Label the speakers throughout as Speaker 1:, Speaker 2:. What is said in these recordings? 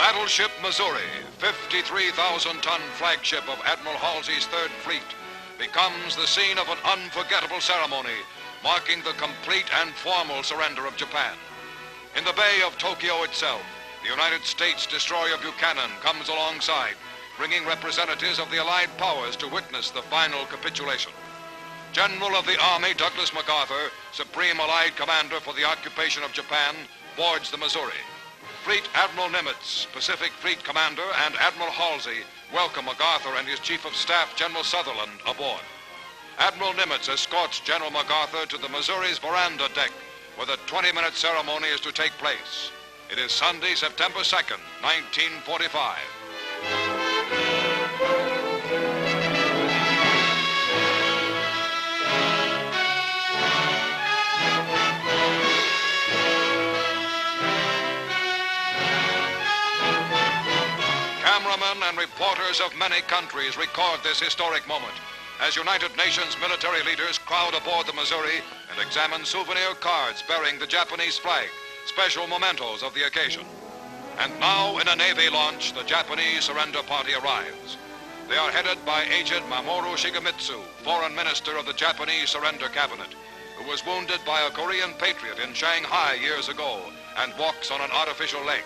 Speaker 1: Battleship Missouri, 53,000-ton flagship of Admiral Halsey's Third Fleet, becomes the scene of an unforgettable ceremony marking the complete and formal surrender of Japan. In the Bay of Tokyo itself, the United States destroyer Buchanan comes alongside, bringing representatives of the Allied powers to witness the final capitulation. General of the Army Douglas MacArthur, Supreme Allied Commander for the occupation of Japan, boards the Missouri. Fleet Admiral Nimitz, Pacific Fleet Commander, and Admiral Halsey welcome MacArthur and his Chief of Staff, General Sutherland, aboard. Admiral Nimitz escorts General MacArthur to the Missouri's veranda deck, where the 20-minute ceremony is to take place. It is Sunday, September 2nd, 1945. Cameramen and reporters of many countries record this historic moment as United Nations military leaders crowd aboard the Missouri and examine souvenir cards bearing the Japanese flag, special mementos of the occasion. And now, in a Navy launch, the Japanese surrender party arrives. They are headed by Agent Mamoru Shigemitsu, Foreign Minister of the Japanese Surrender Cabinet, who was wounded by a Korean patriot in Shanghai years ago and walks on an artificial leg.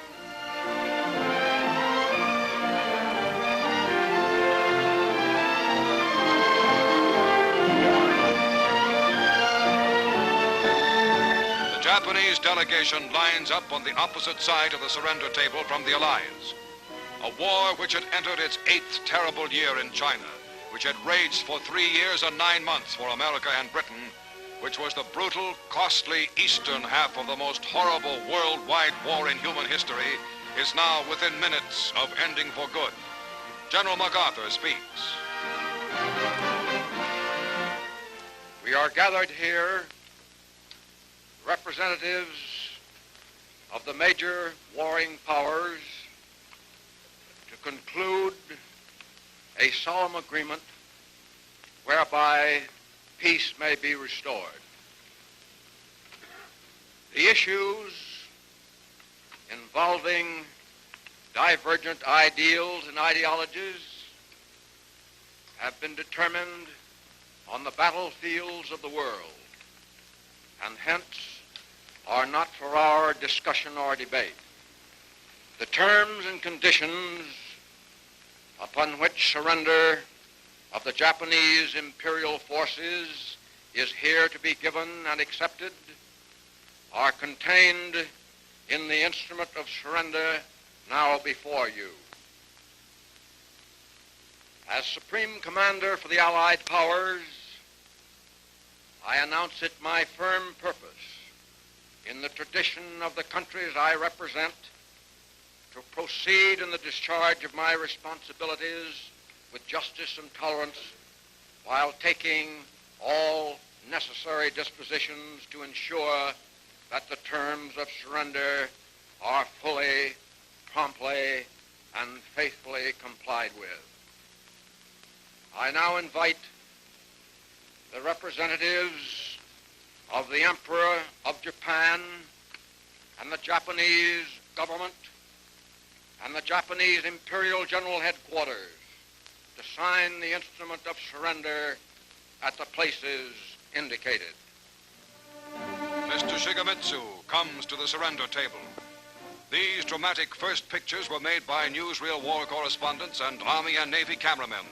Speaker 1: The Japanese delegation lines up on the opposite side of the surrender table from the Allies. A war which had entered its 8th terrible year in China, which had raged for 3 years and 9 months for America and Britain, which was the brutal, costly eastern half of the most horrible worldwide war in human history, is now within minutes of ending for good. General MacArthur speaks.
Speaker 2: We are gathered here, representatives of the major warring powers, to conclude a solemn agreement whereby peace may be restored. The issues involving divergent ideals and ideologies have been determined on the battlefields of the world, and hence are not for our discussion or debate. The terms and conditions upon which surrender of the Japanese imperial forces is here to be given and accepted are contained in the instrument of surrender now before you. As Supreme Commander for the Allied powers, I announce it my firm purpose, in the tradition of the countries I represent, to proceed in the discharge of my responsibilities with justice and tolerance, while taking all necessary dispositions to ensure that the terms of surrender are fully, promptly, and faithfully complied with. I now invite the representatives of the Emperor of Japan and the Japanese government and the Japanese Imperial General Headquarters to sign the instrument of surrender at the places indicated.
Speaker 1: Mr. Shigemitsu comes to the surrender table. These dramatic first pictures were made by newsreel war correspondents and Army and Navy cameramen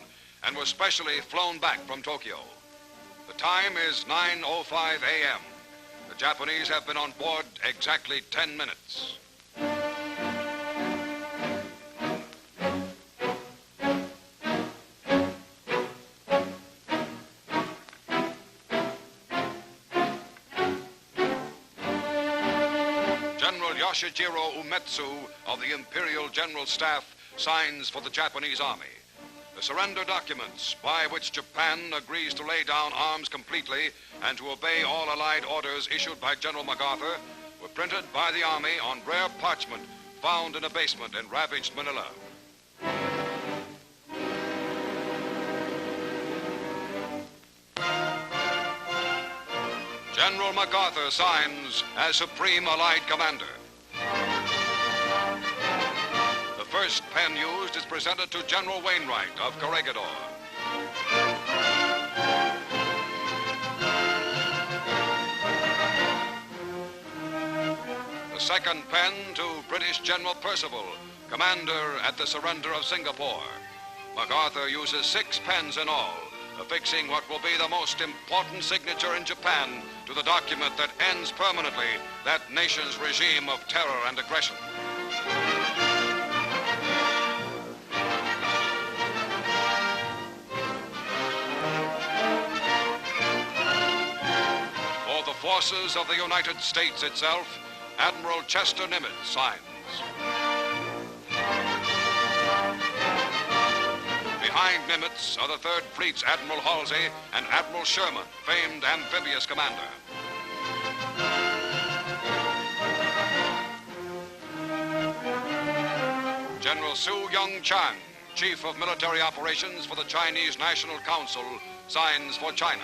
Speaker 1: and were specially flown back from Tokyo. The time is 9:05 a.m. The Japanese have been on board exactly 10 minutes. General Yoshijiro Umetsu of the Imperial General Staff signs for the Japanese Army. The surrender documents by which Japan agrees to lay down arms completely and to obey all Allied orders issued by General MacArthur were printed by the Army on rare parchment found in a basement in ravaged Manila. General MacArthur signs as Supreme Allied Commander. The first pen used is presented to General Wainwright of Corregidor. The second pen to British General Percival, commander at the surrender of Singapore. MacArthur uses 6 pens in all, affixing what will be the most important signature in Japan to the document that ends permanently that nation's regime of terror and aggression. For the forces of the United States itself, Admiral Chester Nimitz signs. Behind Nimitz are the Third Fleet's Admiral Halsey and Admiral Sherman, famed amphibious commander. General Su Young Chang, Chief of Military Operations for the Chinese National Council, signs for China.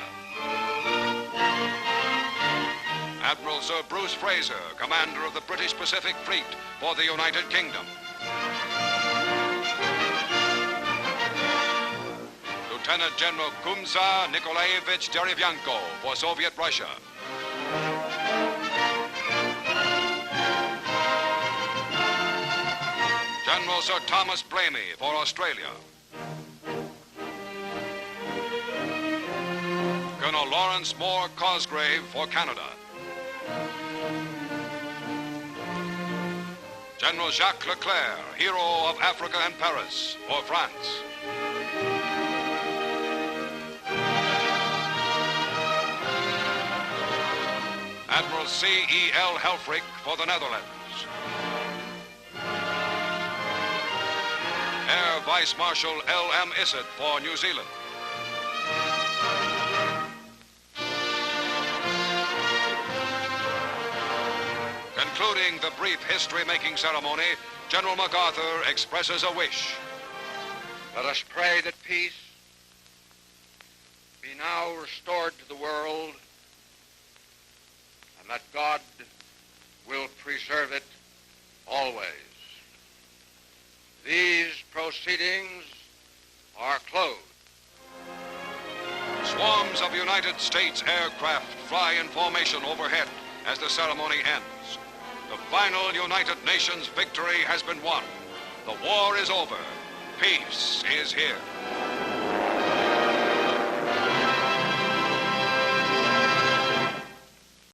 Speaker 1: Admiral Sir Bruce Fraser, commander of the British Pacific Fleet for the United Kingdom. Lieutenant General Kumsa Nikolaevich Derevyanko for Soviet Russia. General Sir Thomas Blamey for Australia. Colonel Lawrence Moore Cosgrave for Canada. General Jacques Leclerc, hero of Africa and Paris, for France. Admiral C.E.L. Helfrich for the Netherlands. Air Vice Marshal L.M. Issett for New Zealand. Concluding the brief history-making ceremony, General MacArthur expresses a wish.
Speaker 2: Let us pray that peace be now restored to the world and that God will preserve it always. These proceedings are closed.
Speaker 1: Swarms of United States aircraft fly in formation overhead as the ceremony ends. The final United Nations victory has been won. The war is over. Peace is here.